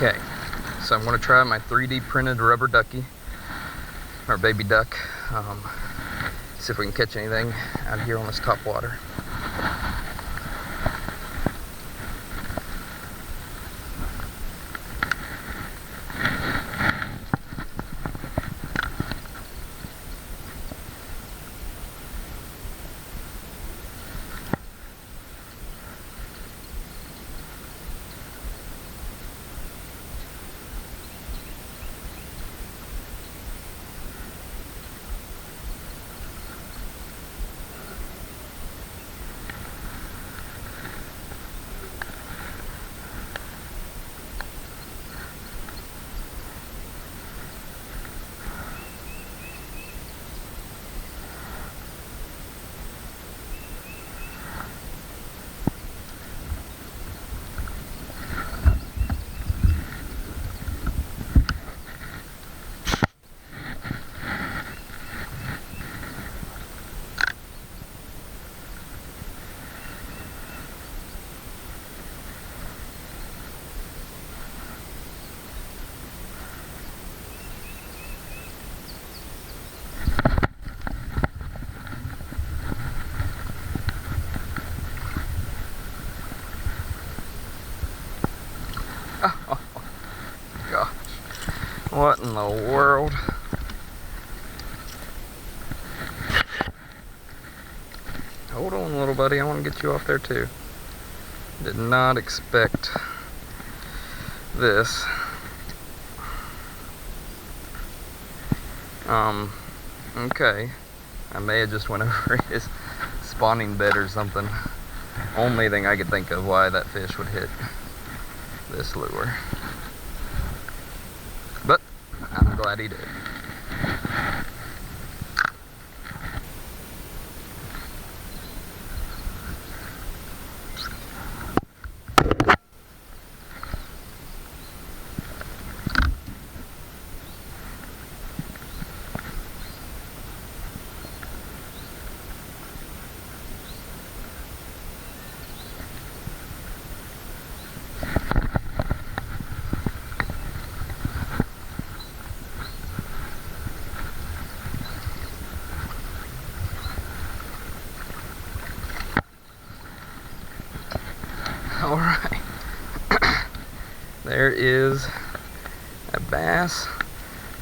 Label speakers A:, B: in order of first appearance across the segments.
A: Okay, so I'm going to try my 3D printed rubber ducky, or baby duck. See if we can catch anything out here on this top water. Oh, gosh. What in the world? Hold on, little buddy. I want to get you off there, too. Did not expect this. Okay. I may have just went over his spawning bed or something. Only thing I could think of why that fish would hit this lure. But I'm glad he did. All right, there is a bass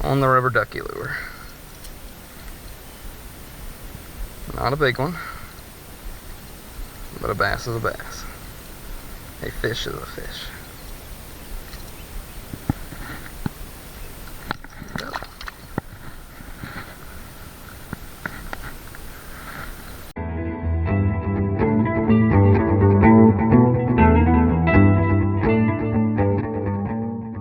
A: on the rubber ducky lure. Not a big one, but a bass is a bass. A fish is a fish.